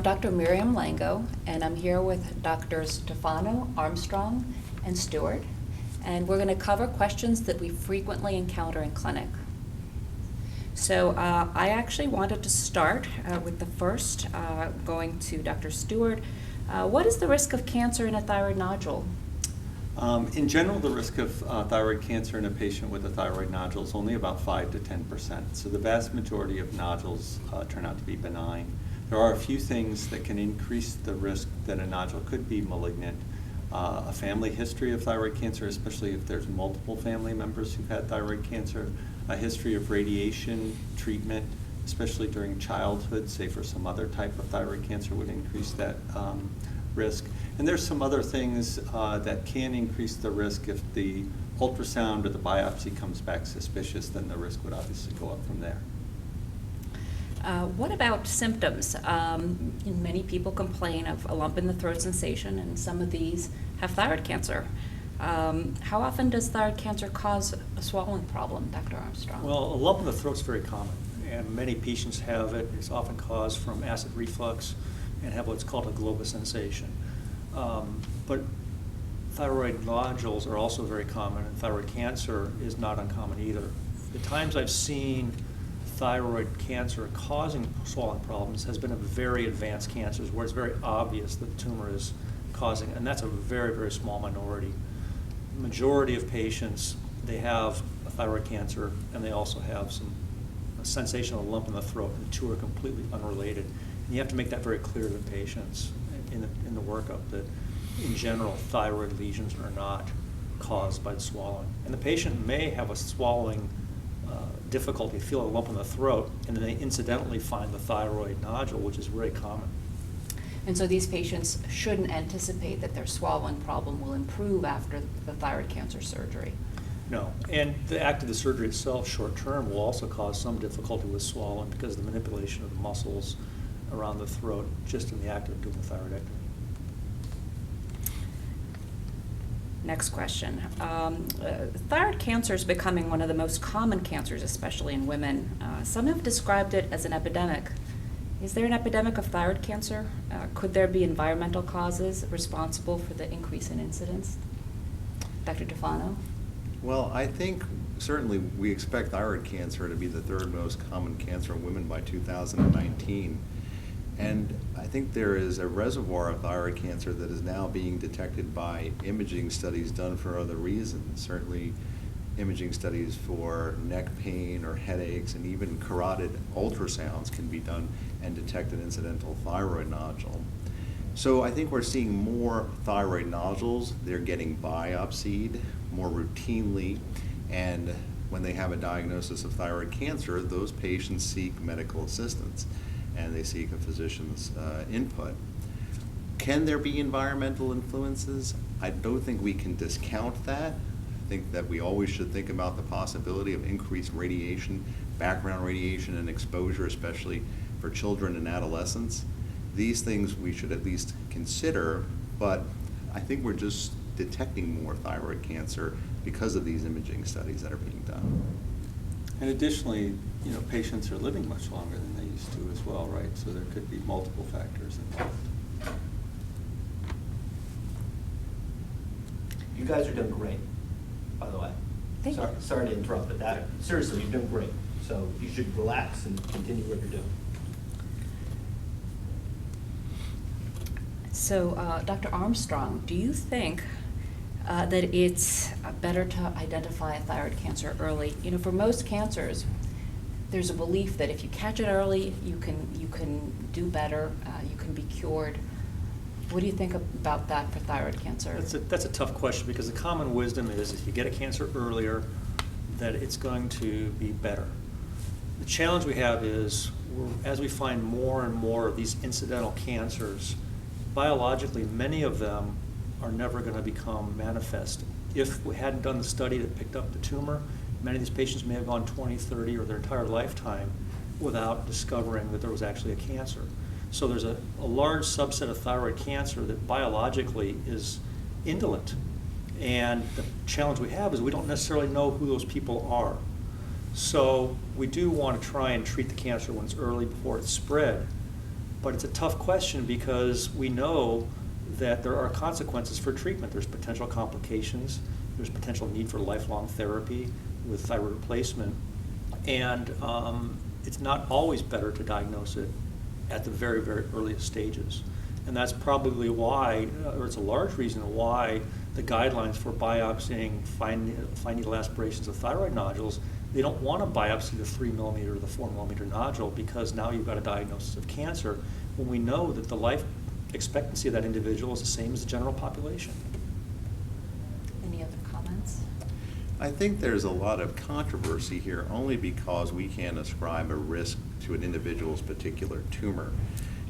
Dr. Miriam Lango, and I'm here with Drs. Stefano, Armstrong, and Stewart, and we're going to cover questions that we frequently encounter in clinic. So I actually wanted to start with the first, going to Dr. Stewart. What is the risk of cancer in a thyroid nodule? In general, the risk of thyroid cancer in a patient with a thyroid nodule is only about 5 to 10%. So the vast majority of nodules turn out to be benign. There are a few things that can increase the risk that a nodule could be malignant. A family history of thyroid cancer, especially if there's multiple family members who've had thyroid cancer, a history of radiation treatment, especially during childhood, say for some other type of thyroid cancer, would increase that risk. And there's some other things that can increase the risk. If the ultrasound or the biopsy comes back suspicious, then the risk would obviously go up from there. What about symptoms? Many people complain of a lump in the throat sensation, and some of these have thyroid cancer. How often does thyroid cancer cause a swallowing problem, Dr. Armstrong? Well, a lump in the throat is very common, and many patients have it. It's often caused from acid reflux and have what's called a globus sensation. But thyroid nodules are also very common, and thyroid cancer is not uncommon either. The times I've seen thyroid cancer causing swallowing problems has been in very advanced cancers where it's very obvious that the tumor is causing, and that's a very, very small minority. The majority of patients, they have a thyroid cancer and they also have a sensation of a lump in the throat, and the two are completely unrelated. And you have to make that very clear to the patients in the workup that in general thyroid lesions are not caused by the swallowing. And the patient may have a swallowing difficulty, feel a lump in the throat, and then they incidentally find the thyroid nodule, which is very common. And so these patients shouldn't anticipate that their swallowing problem will improve after the thyroid cancer surgery. No, and the act of the surgery itself, short term, will also cause some difficulty with swallowing because of the manipulation of the muscles around the throat just in the act of doing the thyroidectomy. Next question. Thyroid cancer is becoming one of the most common cancers, especially in women. Some have described it as an epidemic. Is there an epidemic of thyroid cancer? Could there be environmental causes responsible for the increase in incidence? Dr. Stefano? Well, I think certainly we expect thyroid cancer to be the third most common cancer in women by 2019. And I think there is a reservoir of thyroid cancer that is now being detected by imaging studies done for other reasons. Certainly imaging studies for neck pain or headaches, and even carotid ultrasounds can be done and detect an incidental thyroid nodule. So I think we're seeing more thyroid nodules. They're getting biopsied more routinely, and when they have a diagnosis of thyroid cancer, those patients seek medical assistance and they seek a physician's input. Can there be environmental influences? I don't think we can discount that. I think that we always should think about the possibility of increased radiation, background radiation and exposure, especially for children and adolescents. These things we should at least consider, but I think we're just detecting more thyroid cancer because of these imaging studies that are being done. And additionally, patients are living much longer than they used to as well, right? So there could be multiple factors involved. You guys are doing great, by the way. Thank you. Sorry to interrupt, but seriously, you're doing great. So you should relax and continue what you're doing. So, Dr. Armstrong, do you think that it's better to identify thyroid cancer early? For most cancers, there's a belief that if you catch it early, you can do better, you can be cured. What do you think about that for thyroid cancer? That's a tough question because the common wisdom is if you get a cancer earlier, that it's going to be better. The challenge we have is as we find more and more of these incidental cancers, biologically many of them are never going to become manifest. If we hadn't done the study that picked up the tumor, many of these patients may have gone 20, 30, or their entire lifetime without discovering that there was actually a cancer. So there's a large subset of thyroid cancer that biologically is indolent. And the challenge we have is we don't necessarily know who those people are. So we do want to try and treat the cancer when it's early before it's spread. But it's a tough question because we know that there are consequences for treatment. There's potential complications, there's potential need for lifelong therapy with thyroid replacement, and it's not always better to diagnose it at the very, very earliest stages. And that's probably why, or it's a large reason why the guidelines for biopsying fine needle aspirations of thyroid nodules, they don't want to biopsy the 3 millimeter or the 4 millimeter nodule, because now you've got a diagnosis of cancer when we know that the life expectancy of that individual is the same as the general population. Any other comments? I think there's a lot of controversy here only because we can't ascribe a risk to an individual's particular tumor.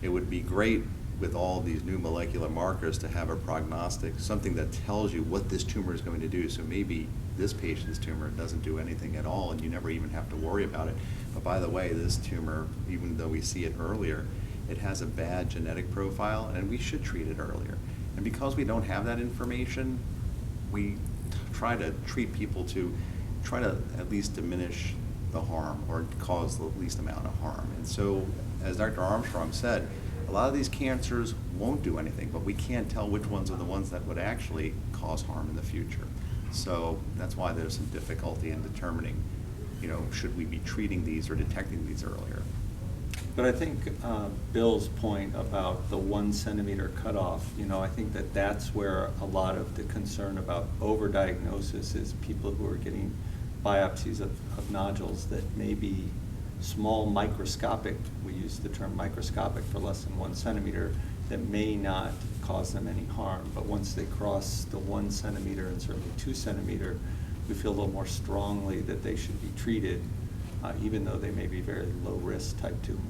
It would be great with all these new molecular markers to have a prognostic, something that tells you what this tumor is going to do. So maybe this patient's tumor doesn't do anything at all and you never even have to worry about it. But by the way, this tumor, even though we see it earlier, it has a bad genetic profile and we should treat it earlier. And because we don't have that information, we try to treat people to try to at least diminish the harm or cause the least amount of harm. And so, as Dr. Armstrong said, a lot of these cancers won't do anything, but we can't tell which ones are the ones that would actually cause harm in the future. So that's why there's some difficulty in determining, should we be treating these or detecting these earlier. But I think Bill's point about the 1 centimeter cutoff, I think that's where a lot of the concern about overdiagnosis is. People who are getting biopsies of nodules that may be small, microscopic, we use the term microscopic for less than 1 centimeter, that may not cause them any harm. But once they cross the 1 centimeter and certainly 2 centimeter, we feel a little more strongly that they should be treated, even though they may be very low-risk type tumors.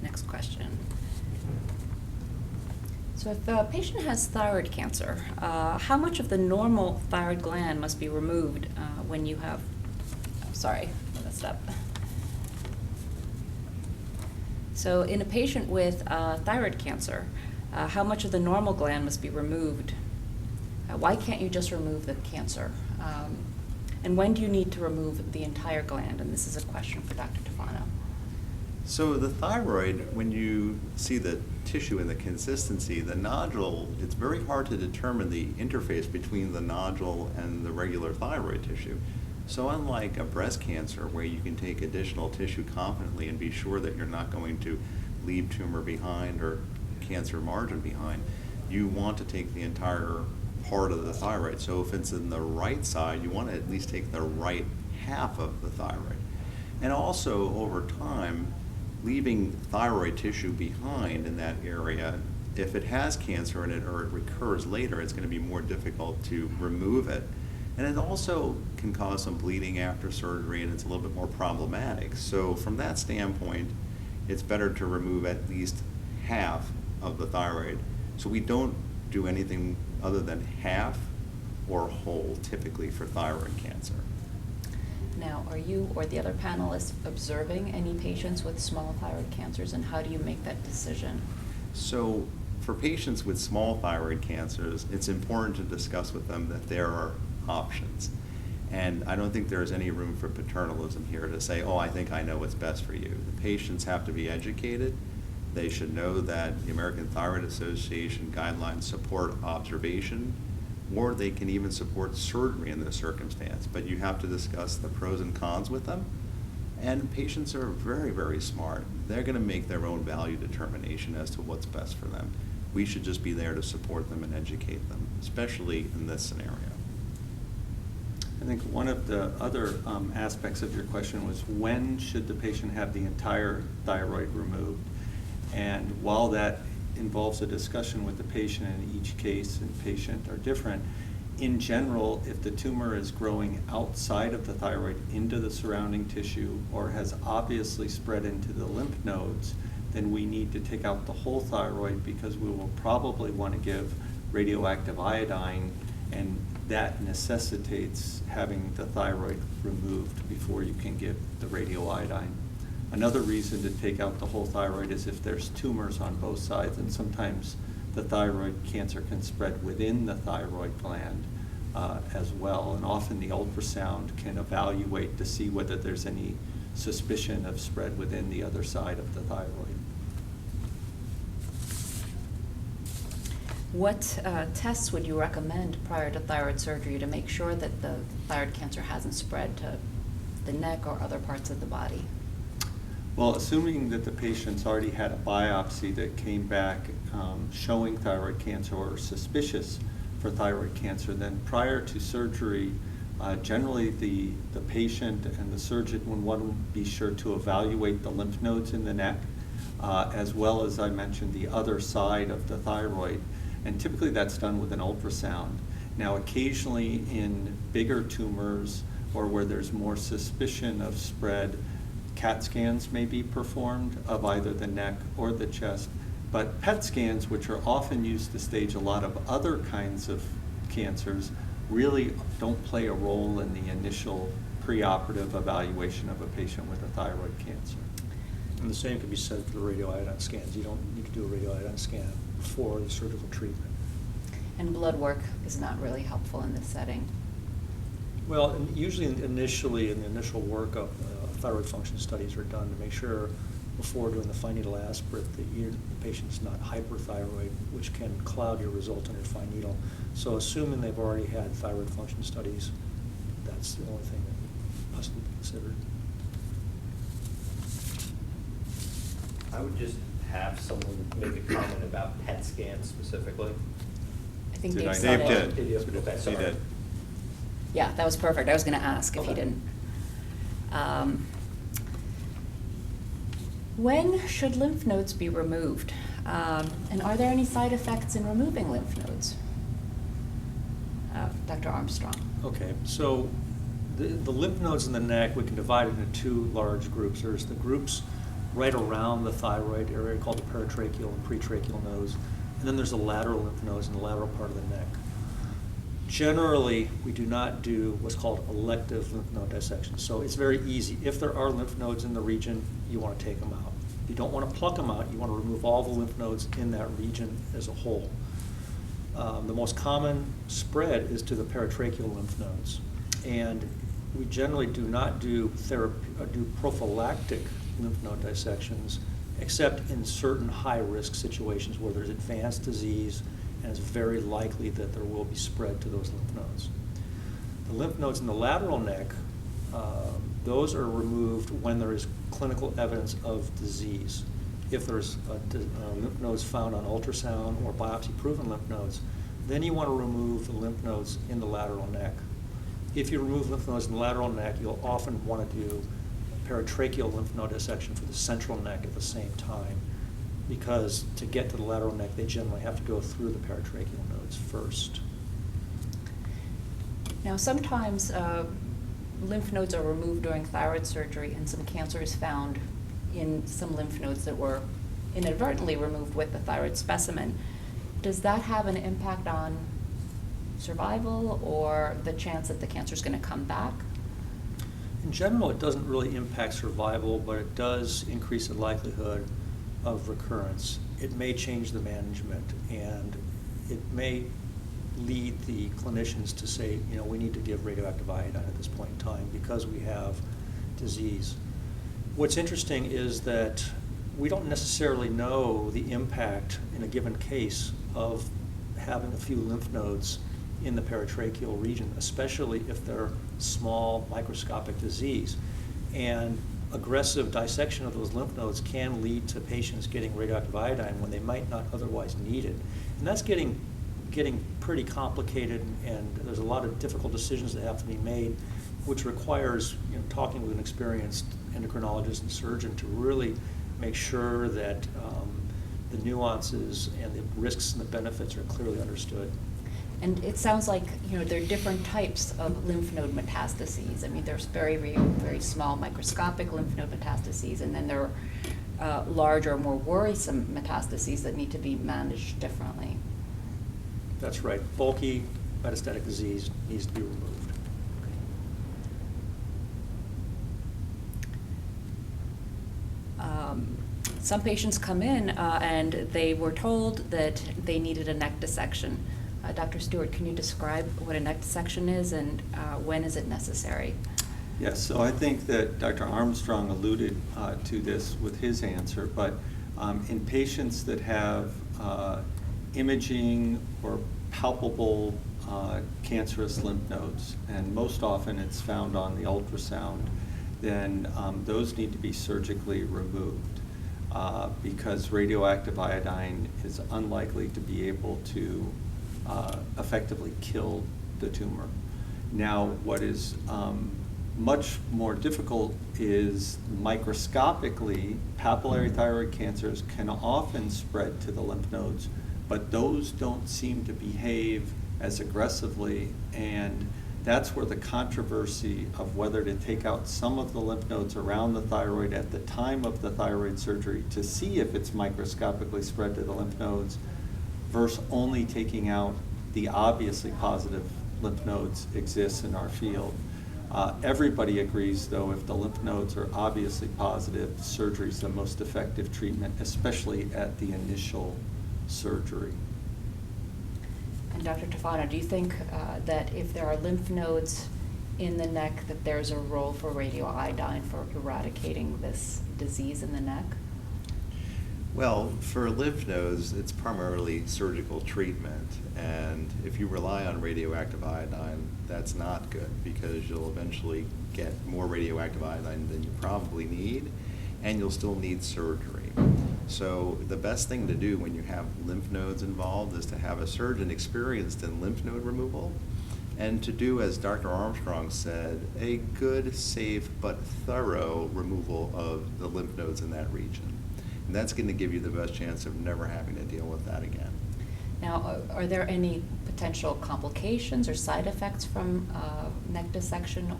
Next question. So if a patient has thyroid cancer, how much of the normal thyroid gland must be removed when you have, I messed up. So in a patient with thyroid cancer, how much of the normal gland must be removed? Why can't you just remove the cancer? And when do you need to remove the entire gland? And this is a question for Dr. Tufano. So the thyroid, when you see the tissue and the consistency, the nodule, it's very hard to determine the interface between the nodule and the regular thyroid tissue. So unlike a breast cancer where you can take additional tissue confidently and be sure that you're not going to leave tumor behind or cancer margin behind, you want to take the entire part of the thyroid. So if it's in the right side, you want to at least take the right half of the thyroid. And also over time, leaving thyroid tissue behind in that area, if it has cancer in it or it recurs later, it's going to be more difficult to remove it. And it also can cause some bleeding after surgery, and it's a little bit more problematic. So from that standpoint, it's better to remove at least half of the thyroid. So we don't do anything other than half or whole typically for thyroid cancer. Now, are you or the other panelists observing any patients with small thyroid cancers, and how do you make that decision? So for patients with small thyroid cancers, it's important to discuss with them that there are options. And I don't think there's any room for paternalism here to say, oh, I think I know what's best for you. The patients have to be educated. They should know that the American Thyroid Association guidelines support observation, or they can even support surgery in this circumstance. But you have to discuss the pros and cons with them. And patients are very, very smart. They're going to make their own value determination as to what's best for them. We should just be there to support them and educate them, especially in this scenario. I think one of the other aspects of your question was, when should the patient have the entire thyroid removed? And while that involves a discussion with the patient, and each case and patient are different, in general, if the tumor is growing outside of the thyroid into the surrounding tissue or has obviously spread into the lymph nodes, then we need to take out the whole thyroid, because we will probably want to give radioactive iodine, and that necessitates having the thyroid removed before you can give the radioiodine. Another reason to take out the whole thyroid is if there's tumors on both sides, and sometimes the thyroid cancer can spread within the thyroid gland as well. And often the ultrasound can evaluate to see whether there's any suspicion of spread within the other side of the thyroid. What tests would you recommend prior to thyroid surgery to make sure that the thyroid cancer hasn't spread to the neck or other parts of the body? Well, assuming that the patient's already had a biopsy that came back showing thyroid cancer or suspicious for thyroid cancer, then prior to surgery, generally the patient and the surgeon would want to be sure to evaluate the lymph nodes in the neck, as well as I mentioned, the other side of the thyroid. And typically that's done with an ultrasound. Now, occasionally in bigger tumors or where there's more suspicion of spread, CAT scans may be performed of either the neck or the chest. But PET scans, which are often used to stage a lot of other kinds of cancers, really don't play a role in the initial preoperative evaluation of a patient with a thyroid cancer. And the same can be said for the radioiodine scans. You don't need to do a radioiodine scan before the surgical treatment. And blood work is not really helpful in this setting. Well, and usually initially in the initial workup, thyroid function studies are done to make sure before doing the fine needle aspirate that the patient's not hyperthyroid, which can cloud your result on your fine needle. So assuming they've already had thyroid function studies, that's the only thing that must be considered. I would just have someone make a comment about PET scans specifically. I think Did Dave I- said Dave it. did. Did you? Okay, He sorry. did. Yeah, that was perfect. I was going to ask if he Okay. didn't. When should lymph nodes be removed? And are there any side effects in removing lymph nodes? Dr. Armstrong. Okay, so the lymph nodes in the neck, we can divide it into two large groups. There's the groups right around the thyroid area called the paratracheal and pretracheal nodes, and then there's the lateral lymph nodes in the lateral part of the neck. Generally, we do not do what's called elective lymph node dissection. So it's very easy. If there are lymph nodes in the region, you want to take them out. If you don't want to pluck them out, you want to remove all the lymph nodes in that region as a whole. The most common spread is to the paratracheal lymph nodes. And we generally do not do prophylactic lymph node dissections, except in certain high-risk situations where there's advanced disease and it's very likely that there will be spread to those lymph nodes. The lymph nodes in the lateral neck, those are removed when there is clinical evidence of disease. If there's lymph nodes found on ultrasound or biopsy-proven lymph nodes, then you want to remove the lymph nodes in the lateral neck. If you remove lymph nodes in the lateral neck, you'll often want to do paratracheal lymph node dissection for the central neck at the same time, because to get to the lateral neck, they generally have to go through the paratracheal nodes first. Now, sometimes lymph nodes are removed during thyroid surgery, and some cancer is found in some lymph nodes that were inadvertently removed with the thyroid specimen. Does that have an impact on survival or the chance that the cancer is going to come back? In general, it doesn't really impact survival, but it does increase the likelihood of recurrence. It may change the management, and it may lead the clinicians to say, you know, we need to give radioactive iodine at this point in time because we have disease. What's interesting is that we don't necessarily know the impact in a given case of having a few lymph nodes in the paratracheal region, especially if they're small microscopic disease. And aggressive dissection of those lymph nodes can lead to patients getting radioactive iodine when they might not otherwise need it. And that's getting pretty complicated, and there's a lot of difficult decisions that have to be made, which requires, you know, talking with an experienced endocrinologist and surgeon to really make sure that the nuances and the risks and the benefits are clearly understood. And it sounds like, you know, there are different types of lymph node metastases. I mean, there's very small microscopic lymph node metastases, and then there are larger, more worrisome metastases that need to be managed differently. That's right. Bulky metastatic disease needs to be removed. Some patients come in and they were told that they needed a neck dissection. Dr. Stewart, can you describe what a neck dissection is and when is it necessary? Yes, so I think that Dr. Armstrong alluded to this with his answer, but in patients that have imaging or palpable cancerous lymph nodes, and most often it's found on the ultrasound, then those need to be surgically removed because radioactive iodine is unlikely to be able to effectively kill the tumor. Now, what is much more difficult is microscopically, papillary thyroid cancers can often spread to the lymph nodes, but those don't seem to behave as aggressively, and that's where the controversy of whether to take out some of the lymph nodes around the thyroid at the time of the thyroid surgery to see if it's microscopically spread to the lymph nodes versus only taking out the obviously positive lymph nodes exists in our field. Everybody agrees, though, if the lymph nodes are obviously positive, surgery is the most effective treatment, especially at the initial surgery. And Dr. Tofano, do you think that if there are lymph nodes in the neck, that there's a role for radioiodine for eradicating this disease in the neck? Well, for lymph nodes, it's primarily surgical treatment, and if you rely on radioactive iodine, that's not good because you'll eventually get more radioactive iodine than you probably need, and you'll still need surgery. So the best thing to do when you have lymph nodes involved is to have a surgeon experienced in lymph node removal, and to do, as Dr. Armstrong said, a good, safe, but thorough removal of the lymph nodes in that region. And that's going to give you the best chance of never having to deal with that again. Now, are there any potential complications or side effects from neck dissection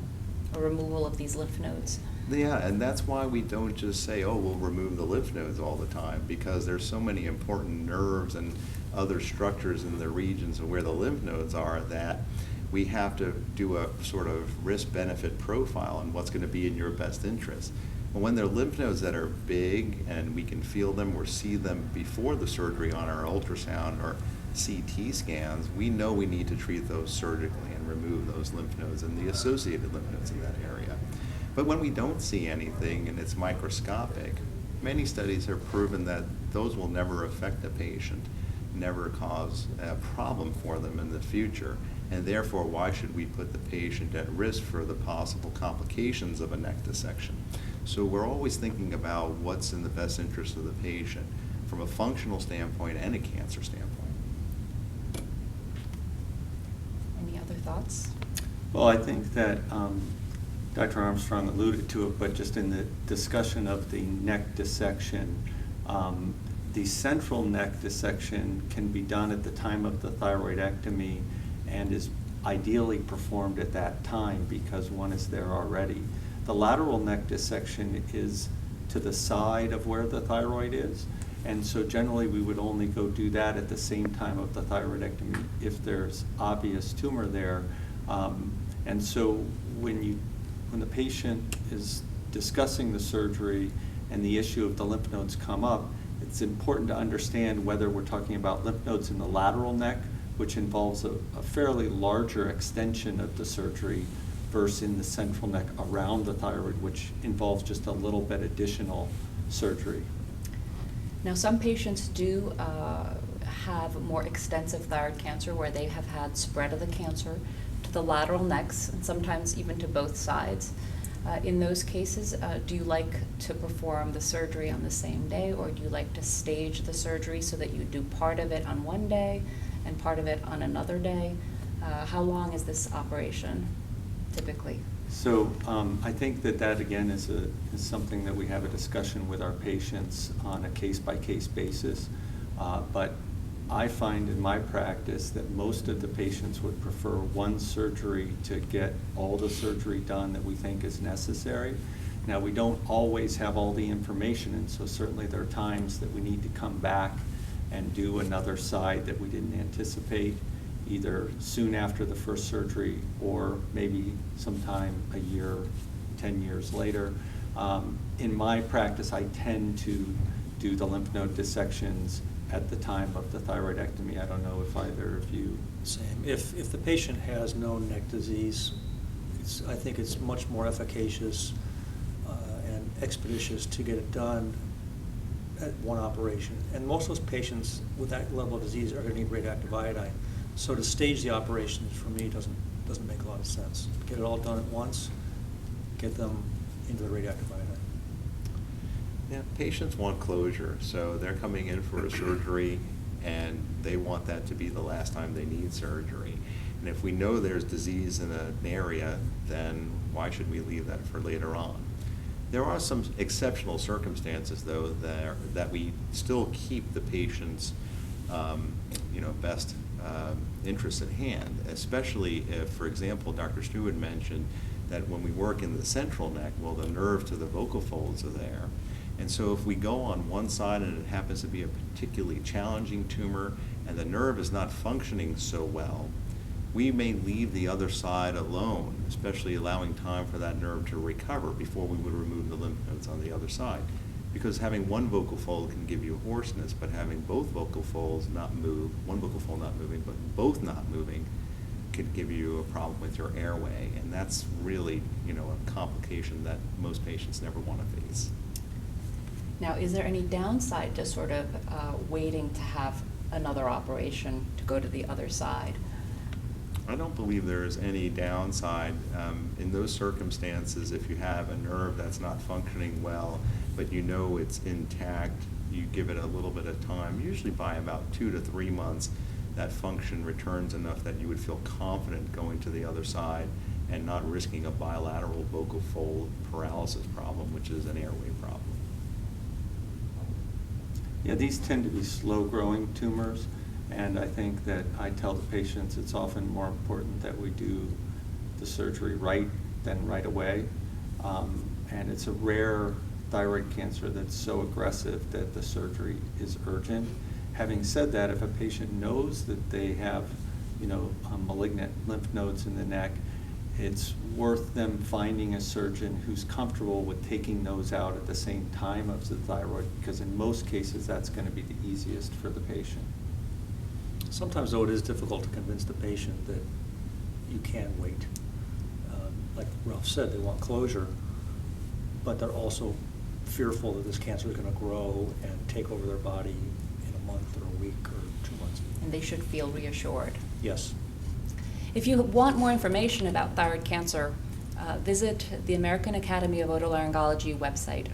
or removal of these lymph nodes? Yeah, and that's why we don't just say, oh, we'll remove the lymph nodes all the time, because there's so many important nerves and other structures in the regions of where the lymph nodes are that we have to do a sort of risk-benefit profile on what's going to be in your best interest. But when they're lymph nodes that are big and we can feel them or see them before the surgery on our ultrasound or CT scans, we know we need to treat those surgically and remove those lymph nodes and the associated lymph nodes in that area. But when we don't see anything and it's microscopic, many studies have proven that those will never affect a patient, never cause a problem for them in the future, and therefore why should we put the patient at risk for the possible complications of a neck dissection? So we're always thinking about what's in the best interest of the patient from a functional standpoint and a cancer standpoint. Any other thoughts? Well, I think that Dr. Armstrong alluded to it, but just in the discussion of the neck dissection, the central neck dissection can be done at the time of the thyroidectomy and is ideally performed at that time because one is there already. The lateral neck dissection is to the side of where the thyroid is, and so generally we would only go do that at the same time of the thyroidectomy if there's obvious tumor there. And so when the patient is discussing the surgery and the issue of the lymph nodes come up, it's important to understand whether we're talking about lymph nodes in the lateral neck, which involves a fairly larger extension of the surgery, versus in the central neck around the thyroid, which involves just a little bit additional surgery. Now, some patients do have more extensive thyroid cancer where they have had spread of the cancer to the lateral necks and sometimes even to both sides. In those cases, do you like to perform the surgery on the same day, or do you like to stage the surgery so that you do part of it on one day and part of it on another day? How long is this operation typically? So I think that again is something that we have a discussion with our patients on a case-by-case basis. But I find in my practice that most of the patients would prefer one surgery to get all the surgery done that we think is necessary. Now, we don't always have all the information, and so certainly there are times that we need to come back and do another side that we didn't anticipate, either soon after the first surgery or maybe sometime a year, 10 years later. In my practice, I tend to do the lymph node dissections at the time of the thyroidectomy. I don't know if either of you. Same. If the patient has no neck disease, I think it's much more efficacious and expeditious to get it done at one operation. And most of those patients with that level of disease are going to need radioactive iodine. So to stage the operations, for me, doesn't make a lot of sense. Get it all done at once, get them into the radioactive iodine. Yeah, patients want closure, so they're coming in for a surgery and they want that to be the last time they need surgery. And if we know there's disease in an area, then why should we leave that for later on? There are some exceptional circumstances, though, that we still keep the patient's best interests at hand, especially if, for example, Dr. Stewart mentioned that when we work in the central neck, well, the nerve to the vocal folds are there. And so if we go on one side and it happens to be a particularly challenging tumor and the nerve is not functioning so well, we may leave the other side alone, especially allowing time for that nerve to recover before we would remove the lymph nodes on the other side. Because having one vocal fold can give you hoarseness, but having both vocal folds not move, one vocal fold not moving, but both not moving, could give you a problem with your airway. And that's really, a complication that most patients never want to face. Now, is there any downside to sort of waiting to have another operation to go to the other side? I don't believe there is any downside. In those circumstances, if you have a nerve that's not functioning well, but you know it's intact, you give it a little bit of time, usually by about 2 to 3 months, that function returns enough that you would feel confident going to the other side and not risking a bilateral vocal fold paralysis problem, which is an airway problem. Yeah, these tend to be slow-growing tumors, and I think that I tell the patients it's often more important that we do the surgery right than right away. And it's a rare thyroid cancer that's so aggressive that the surgery is urgent. Having said that, if a patient knows that they have, malignant lymph nodes in the neck, it's worth them finding a surgeon who's comfortable with taking those out at the same time as the thyroid, because in most cases that's going to be the easiest for the patient. Sometimes, though, it is difficult to convince the patient that you can wait. Like Ralph said, they want closure, but they're also fearful that this cancer is going to grow and take over their body in a month or a week or 2 months. And they should feel reassured. Yes. If you want more information about thyroid cancer, visit the American Academy of Otolaryngology website.